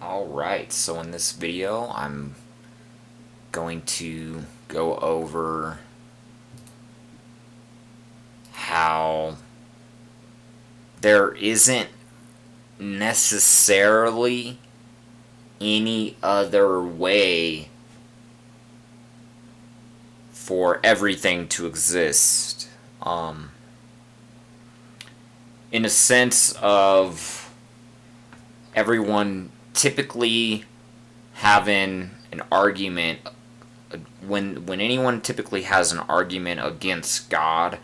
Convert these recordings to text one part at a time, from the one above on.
Alright, so in this video I'm going to go over how there isn't necessarily any other way for everything to exist. In a sense of everyone typically having an argument, when anyone typically has an argument against God,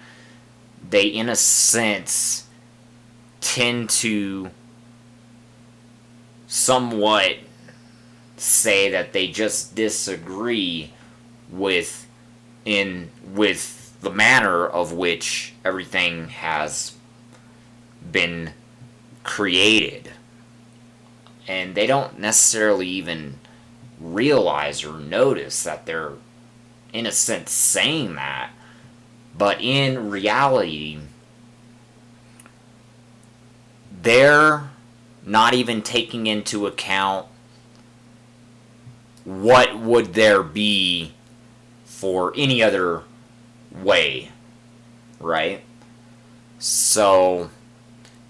they in a sense tend to somewhat say that they just disagree with the manner of which everything has been created, and they don't necessarily even realize or notice that they're in a sense saying that, but in reality they're not even taking into account what would there be for any other way, right? So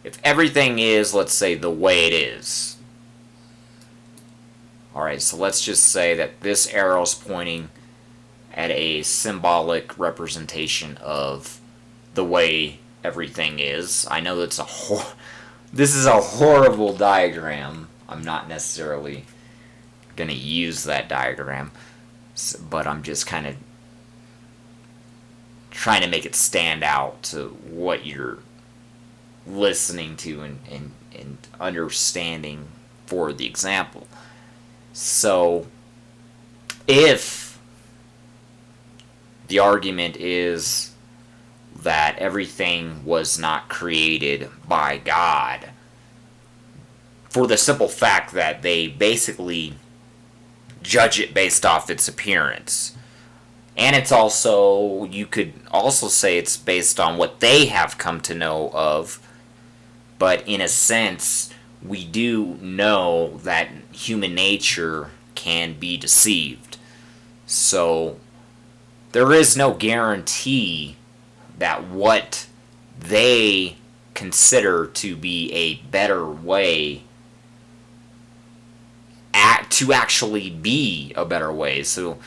if everything is, let's say, the way it is, alright, so let's just say that this arrow is pointing at a symbolic representation of the way everything is. I know that's this is a horrible diagram. I'm not necessarily going to use that diagram, but I'm just kind of trying to make it stand out to what you're listening to and understanding for the example. So if the argument is that everything was not created by God, for the simple fact that they basically judge it based off its appearance. And it's also, you could also say it's based on what they have come to know of, but in a sense, we do know that human nature can be deceived. So there is no guarantee that what they consider to be a better way to actually be a better way. So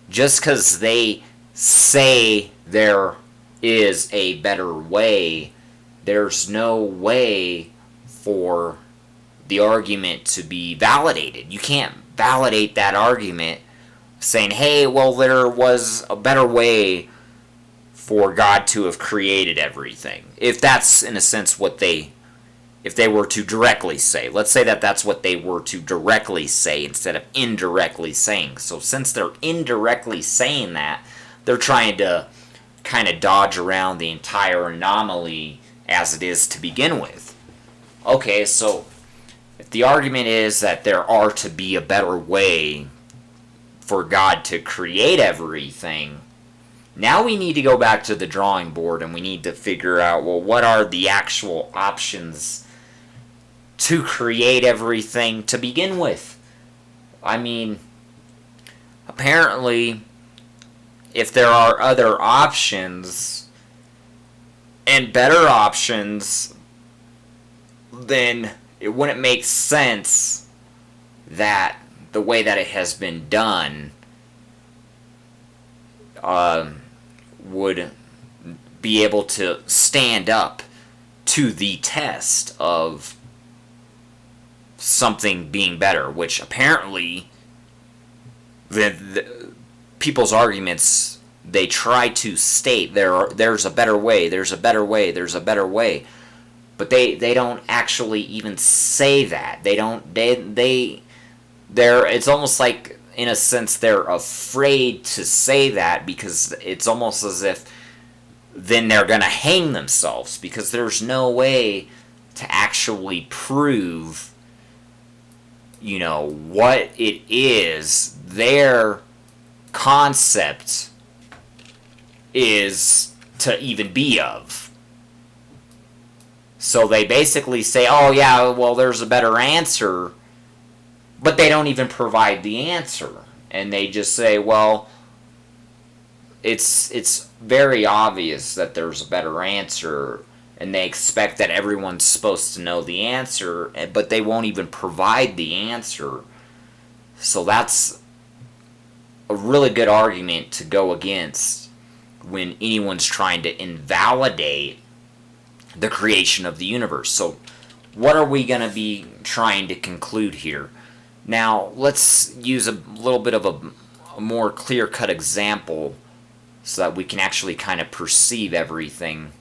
just because they say there is a better way, there's no way for the argument to be validated. You can't validate that argument saying, hey, well, there was a better way for God to have created everything. If that's, in a sense, if they were to directly say. Let's say that that's what they were to directly say instead of indirectly saying. So since they're indirectly saying that, they're trying to kind of dodge around the entire anomaly as it is to begin with. Okay, so if the argument is that there are to be a better way for God to create everything, now we need to go back to the drawing board and we need to figure out, well, what are the actual options to create everything to begin with? I mean, apparently, if there are other options and better options, then it wouldn't make sense that the way that it has been done would be able to stand up to the test of something being better, which apparently the people's arguments, they try to state there's a better way, there's a better way, there's a better way, but they don't actually even say that. It's almost like, in a sense, they're afraid to say that because it's almost as if then they're gonna hang themselves, because there's no way to actually prove what it is their concept is to even be of. So they basically say, oh yeah, well, there's a better answer, but they don't even provide the answer. And they just say, well, it's very obvious that there's a better answer, and they expect that everyone's supposed to know the answer, but they won't even provide the answer. So that's a really good argument to go against when anyone's trying to invalidate the creation of the universe. So what are we going to be trying to conclude here? Now, let's use a little bit of a more clear-cut example so that we can actually kind of perceive everything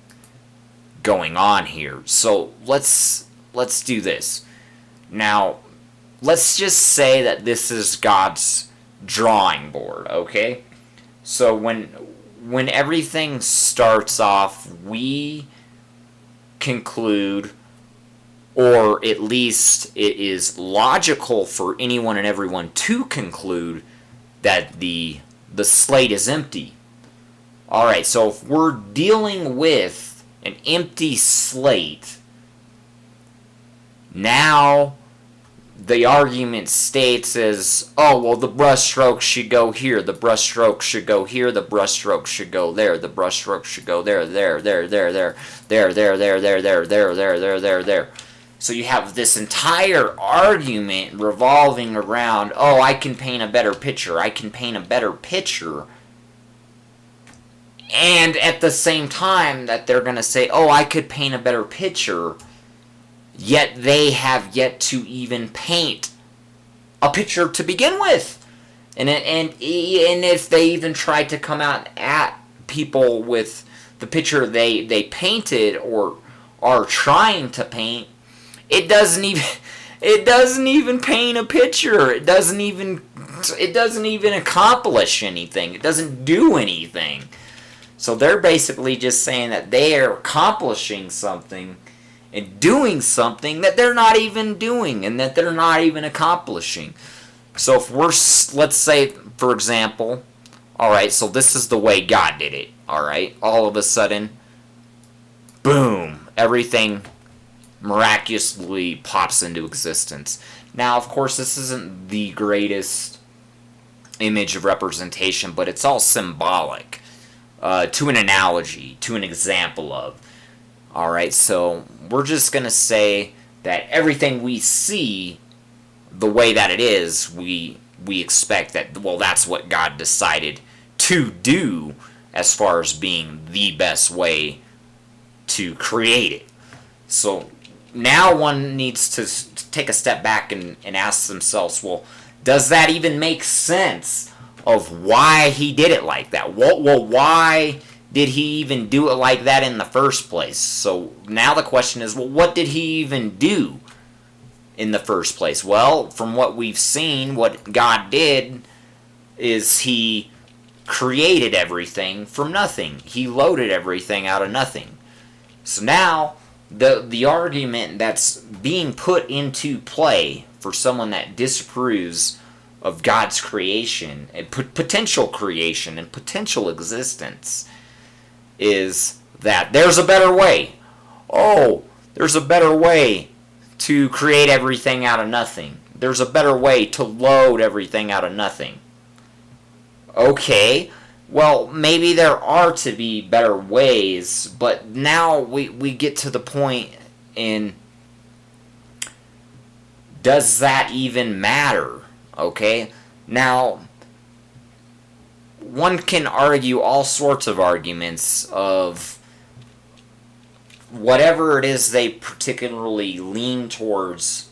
going on here. So let's do this. Now, let's just say that this is God's drawing board, okay? So when everything starts off, we conclude, or at least it is logical for anyone and everyone to conclude, that the slate is empty. Alright, so if we're dealing with an empty slate, now the argument states as, oh, well, the brushstroke should go here, the brushstroke should go here, the brushstroke should go there, the brushstroke should go there, there, there, there, there, there, there, there, there, there, there, there, there, there, there. So you have this entire argument revolving around, oh, I can paint a better picture, I can paint a better picture. And at the same time that they're going to say, oh, I could paint a better picture, yet they have yet to even paint a picture to begin with. And if they even try to come out at people with the picture they painted or are trying to paint, it doesn't even paint a picture. It doesn't even accomplish anything. It doesn't do anything. So they're basically just saying that they are accomplishing something and doing something that they're not even doing and that they're not even accomplishing. So if we're, let's say, for example, alright, so this is the way God did it, alright? All of a sudden, boom, everything miraculously pops into existence. Now, of course, this isn't the greatest image of representation, but it's all symbolic to an analogy, to an example of. Alright, so we're just going to say that everything we see, the way that it is, we expect that, well, that's what God decided to do as far as being the best way to create it. So now one needs to take a step back and ask themselves, well, does that even make sense of why he did it like that? Well, why did he even do it like that in the first place? So now the question is, well, what did he even do in the first place? Well, from what we've seen, what God did is he created everything from nothing. He loaded everything out of nothing. So now the argument that's being put into play for someone that disapproves of God's creation, and potential creation and potential existence, is that there's a better way. Oh, there's a better way to create everything out of nothing. There's a better way to load everything out of nothing. Okay, well, maybe there are to be better ways, but now we get to the point in, does that even matter? Okay, now one can argue all sorts of arguments of whatever it is they particularly lean towards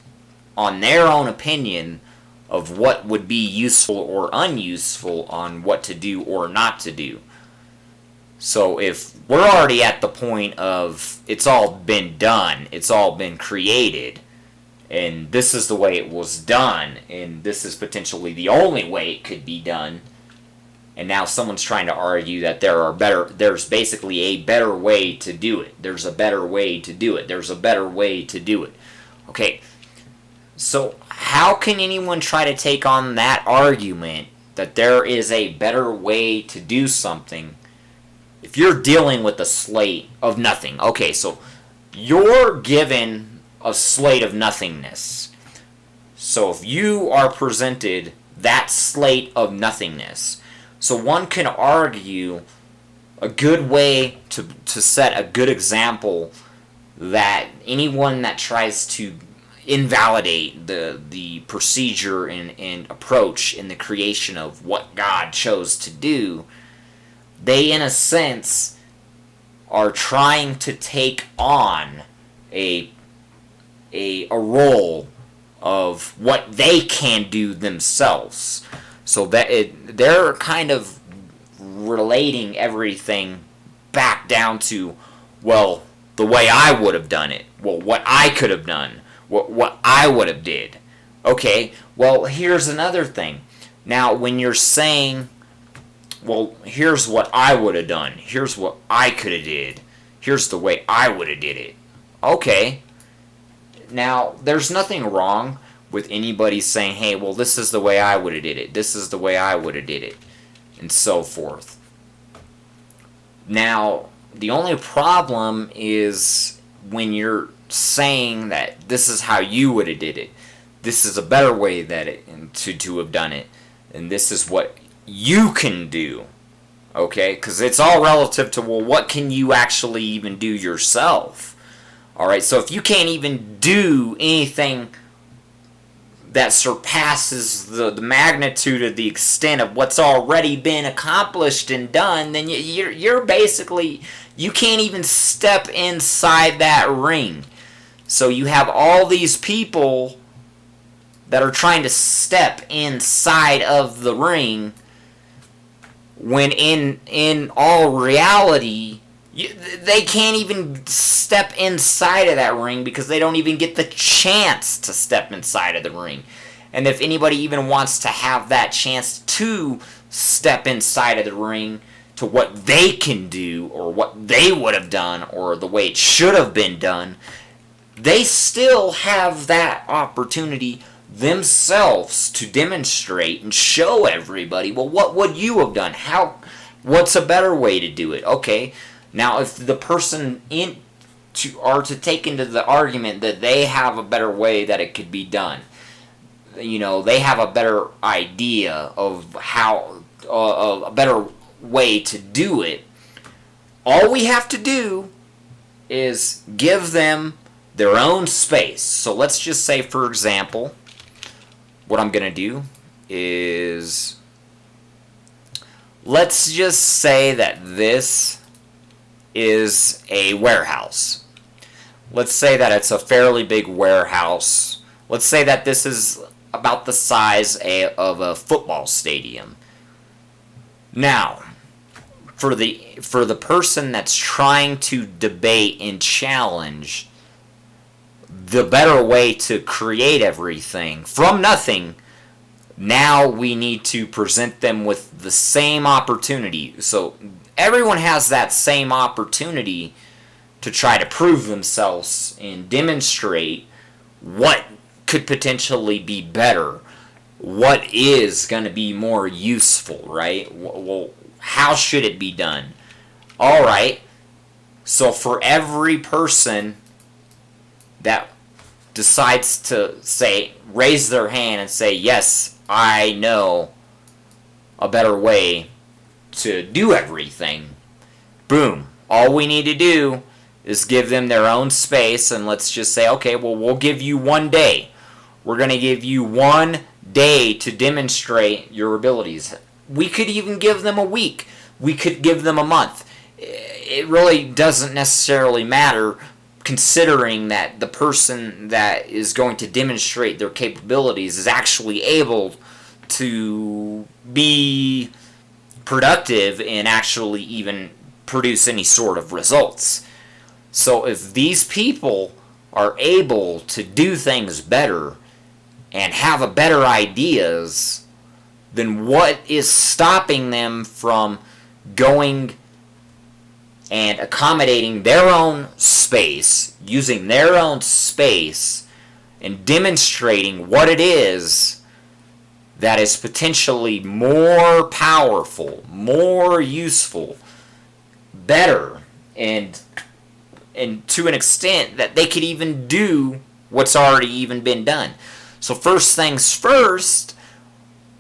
on their own opinion of what would be useful or unuseful on what to do or not to do. So if we're already at the point of it's all been done, it's all been created, and this is the way it was done, and this is potentially the only way it could be done, and now someone's trying to argue that there's basically a better way to do it. There's a better way to do it. There's a better way to do it. Okay, so how can anyone try to take on that argument that there is a better way to do something if you're dealing with a slate of nothing? Okay, so you're given a slate of nothingness. So if you are presented that slate of nothingness, so one can argue a good way to set a good example that anyone that tries to invalidate the procedure and approach in the creation of what God chose to do, they in a sense are trying to take on a role of what they can do themselves. So that they're kind of relating everything back down to, well, the way I would have done it. Well, what I could have done. What I would have did. Okay, well, here's another thing. Now, when you're saying, well, here's what I would have done. Here's what I could have did. Here's the way I would have did it. Okay. Now, there's nothing wrong with anybody saying, hey, well, this is the way I would have did it. This is the way I would have did it. And so forth. Now, the only problem is when you're saying that this is how you would have did it. This is a better way to have done it. And this is what you can do. Okay? Because it's all relative to, well, what can you actually even do yourself? Alright, so if you can't even do anything that surpasses the magnitude of the extent of what's already been accomplished and done, then you're basically, you can't even step inside that ring. So you have all these people that are trying to step inside of the ring when in all reality, they can't even step inside of that ring because they don't even get the chance to step inside of the ring. And if anybody even wants to have that chance to step inside of the ring to what they can do or what they would have done or the way it should have been done, they still have that opportunity themselves to demonstrate and show everybody, well, what would you have done? What's a better way to do it? Okay, now if the person are to take into the argument that they have a better way that it could be done, you know, they have a better idea of how, a better way to do it, all we have to do is give them their own space. So let's just say, for example, what I'm going to do is, let's just say that this is a warehouse. Let's say that it's a fairly big warehouse. Let's say that this is about the size of a football stadium. Now, for the person that's trying to debate and challenge the better way to create everything from nothing, now we need to present them with the same opportunity. So everyone has that same opportunity to try to prove themselves and demonstrate what could potentially be better, what is going to be more useful, right? Well, how should it be done? All right, so for every person that decides to raise their hand and say, yes, I know a better way to do everything, boom, all we need to do is give them their own space, and let's just say, okay, well, we'll give you 1 day. We're going to give you 1 day to demonstrate your abilities. We could even give them a week. We could give them a month. It really doesn't necessarily matter, considering that the person that is going to demonstrate their capabilities is actually able to be productive and actually even produce any sort of results. So if these people are able to do things better and have a better ideas, then what is stopping them from going and accommodating their own space, using their own space, and demonstrating what it is that is potentially more powerful, more useful, better, and to an extent that they could even do what's already even been done. So first things first,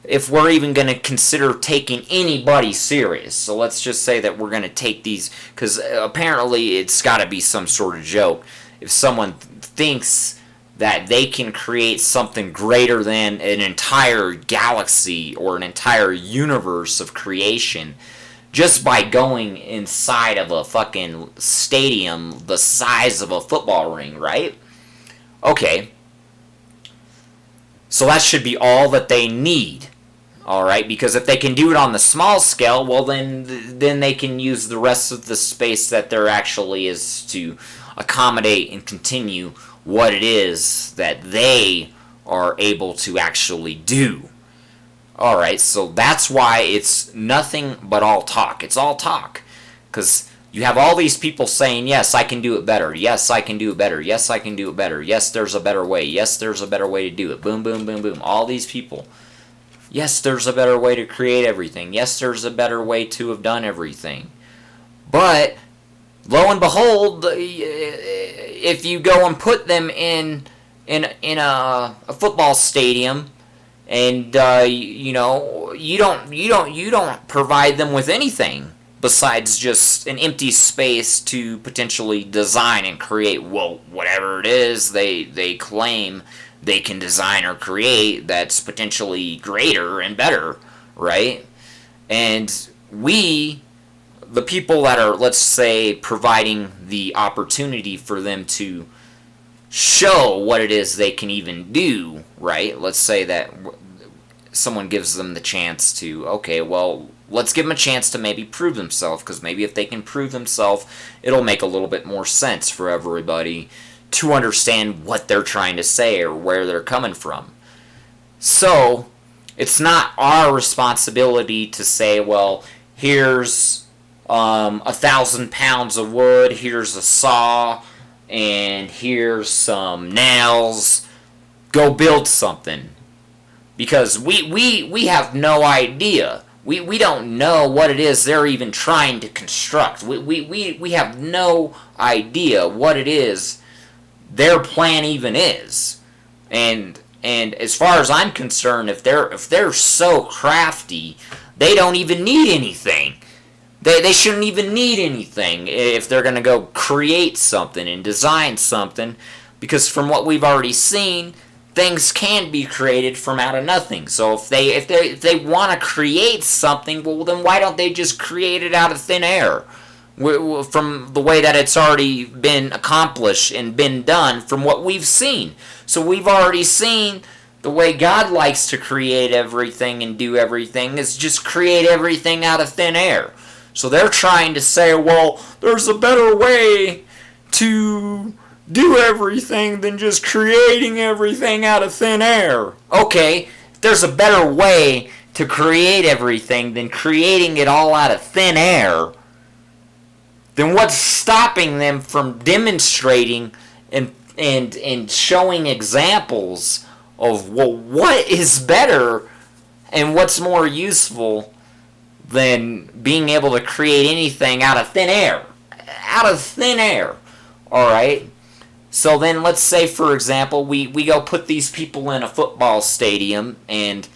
if we're even going to consider taking anybody serious. So let's just say that we're going to take these, because apparently it's got to be some sort of joke. If someone thinks that they can create something greater than an entire galaxy or an entire universe of creation just by going inside of a fucking stadium the size of a football ring, right? Okay. So that should be all that they need. Alright, because if they can do it on the small scale, well then they can use the rest of the space that there actually is to accommodate and continue what it is that they are able to actually do. Alright, so that's why it's nothing but all talk. It's all talk. Because you have all these people saying, yes, I can do it better. Yes, I can do it better. Yes, I can do it better. Yes, there's a better way. Yes, there's a better way to do it. Boom, boom, boom, boom. All these people. Yes, there's a better way to create everything. Yes, there's a better way to have done everything. But, lo and behold, if you go and put them in a football stadium, and you don't provide them with anything besides just an empty space to potentially design and create, well, whatever it is they claim they can design or create that's potentially greater and better, right? And we, the people that are, let's say, providing the opportunity for them to show what it is they can even do, right? Let's say that someone gives them the chance to, okay, well, let's give them a chance to maybe prove themselves, because maybe if they can prove themselves, it'll make a little bit more sense for everybody to understand what they're trying to say or where they're coming from. So, it's not our responsibility to say, well, here's 1,000 pounds of wood, here's a saw, and here's some nails, go build something. Because we have no idea. We don't know what it is they're even trying to construct. We have no idea what it is their plan even is. And as far as I'm concerned, if they're so crafty, they don't even need anything. They shouldn't even need anything if they're going to go create something and design something, because from what we've already seen, things can be created from out of nothing. So if they want to create something, well then why don't they just create it out of thin air? From the way that it's already been accomplished and been done from what we've seen. So we've already seen the way God likes to create everything and do everything is just create everything out of thin air. So they're trying to say, well, there's a better way to do everything than just creating everything out of thin air. Okay, if there's a better way to create everything than creating it all out of thin air, then what's stopping them from demonstrating and showing examples of, well, what is better and what's more useful than being able to create anything out of thin air? Out of thin air. Alright? So then let's say, for example, we go put these people in a football stadium, and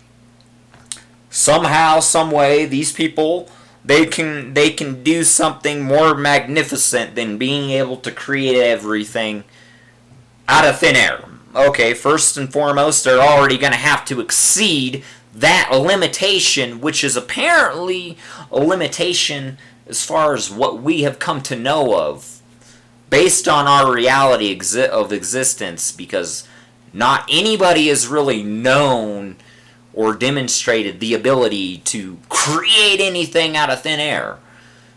somehow, some way, these people, they can do something more magnificent than being able to create everything out of thin air. Okay, first and foremost, they're already going to have to exceed that limitation, which is apparently a limitation as far as what we have come to know of, based on our reality of existence, because not anybody has really known or demonstrated the ability to create anything out of thin air.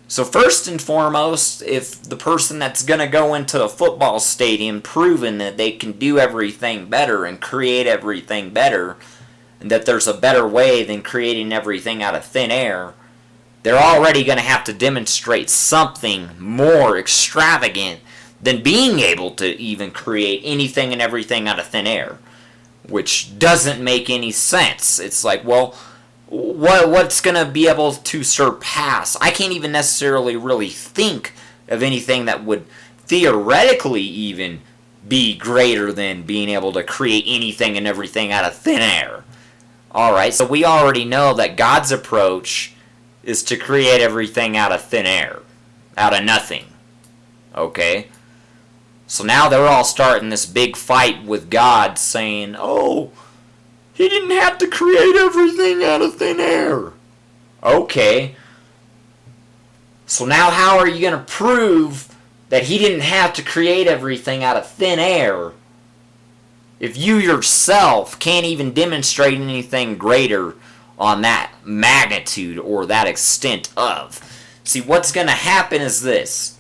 So first and foremost, if the person that's going to go into a football stadium proving that they can do everything better and create everything better, and that there's a better way than creating everything out of thin air, they're already going to have to demonstrate something more extravagant than being able to even create anything and everything out of thin air, which doesn't make any sense. It's like, well, what's going to be able to surpass? I can't even necessarily really think of anything that would theoretically even be greater than being able to create anything and everything out of thin air. Alright, so we already know that God's approach is to create everything out of thin air, out of nothing. Okay? So now they're all starting this big fight with God, saying, oh, he didn't have to create everything out of thin air. Okay. So now how are you going to prove that he didn't have to create everything out of thin air if you yourself can't even demonstrate anything greater on that magnitude or that extent of? See, what's going to happen is this.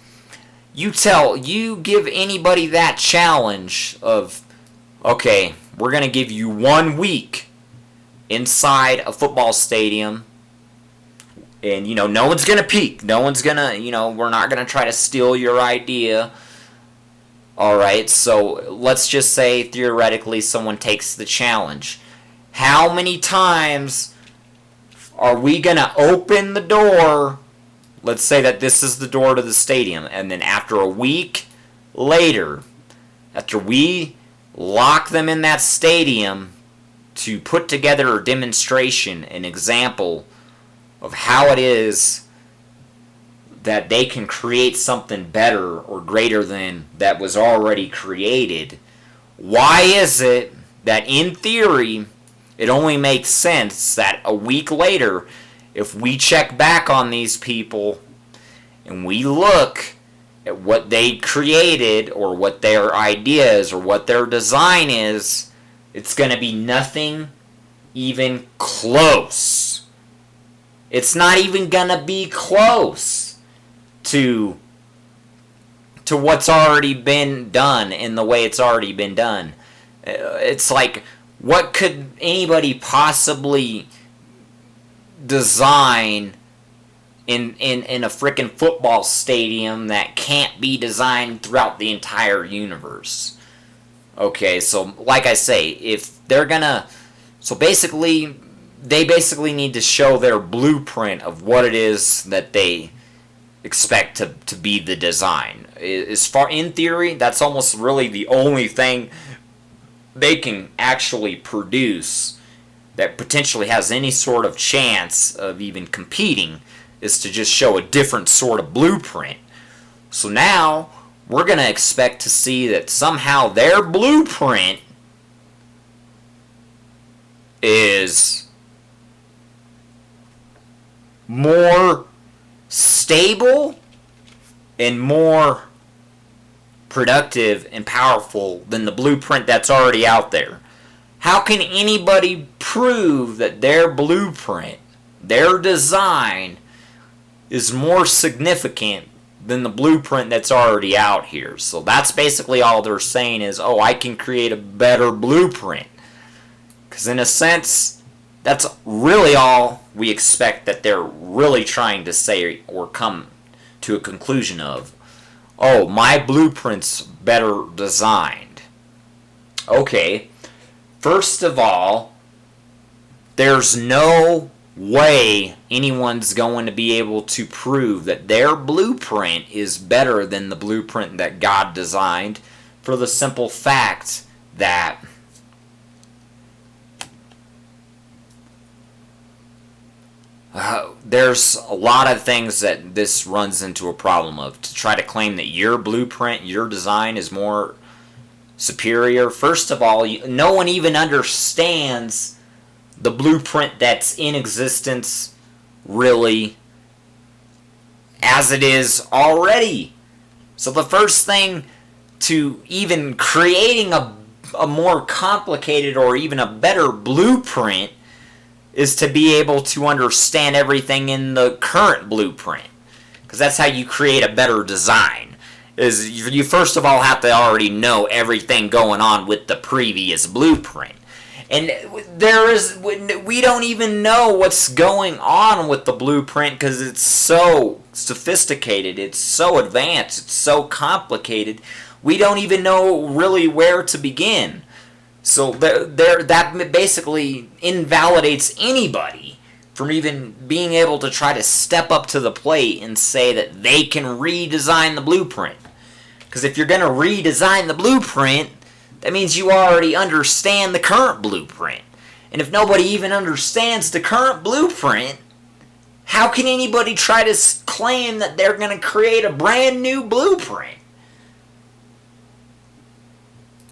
You give anybody that challenge of, okay, we're going to give you 1 week inside a football stadium, and, no one's going to peek. No one's going to, we're not going to try to steal your idea. Alright, so let's just say, theoretically, someone takes the challenge. How many times are we going to open the door? Let's say that this is the door to the stadium, and then after a week later, after we lock them in that stadium to put together a demonstration, an example of how it is that they can create something better or greater than that was already created, why is it that in theory it only makes sense that a week later, if we check back on these people and we look at what they created or what their idea is or what their design is, it's going to be nothing even close. It's not even going to be close to what's already been done in the way it's already been done. It's like, what could anybody possibly design in a freaking football stadium that can't be designed throughout the entire universe? Okay, so like I say, if they're gonna, so basically, they basically need to show their blueprint of what it is that they expect to be the design. As far in theory, that's almost really the only thing they can actually produce that potentially has any sort of chance of even competing, is to just show a different sort of blueprint. So now we're going to expect to see that somehow their blueprint is more stable and more productive and powerful than the blueprint that's already out there. How can anybody prove that their blueprint, their design, is more significant than the blueprint that's already out here? So that's basically all they're saying is, oh, I can create a better blueprint. Because in a sense, that's really all we expect that they're really trying to say or come to a conclusion of. Oh, my blueprint's better designed. Okay, first of all, there's no way anyone's going to be able to prove that their blueprint is better than the blueprint that God designed, for the simple fact that there's a lot of things that this runs into a problem of. To try to claim that your blueprint, your design is more superior. First of all, no one even understands the blueprint that's in existence really as it is already. So the first thing to even creating a more complicated or even a better blueprint is to be able to understand everything in the current blueprint. Because that's how you create a better design. Is you first of all have to already know everything going on with the previous blueprint. And we don't even know what's going on with the blueprint because it's so sophisticated, it's so advanced, it's so complicated. We don't even know really where to begin. So that basically invalidates anybody from even being able to try to step up to the plate and say that they can redesign the blueprint. Because if you're going to redesign the blueprint, that means you already understand the current blueprint. And if nobody even understands the current blueprint, how can anybody try to claim that they're going to create a brand new blueprint?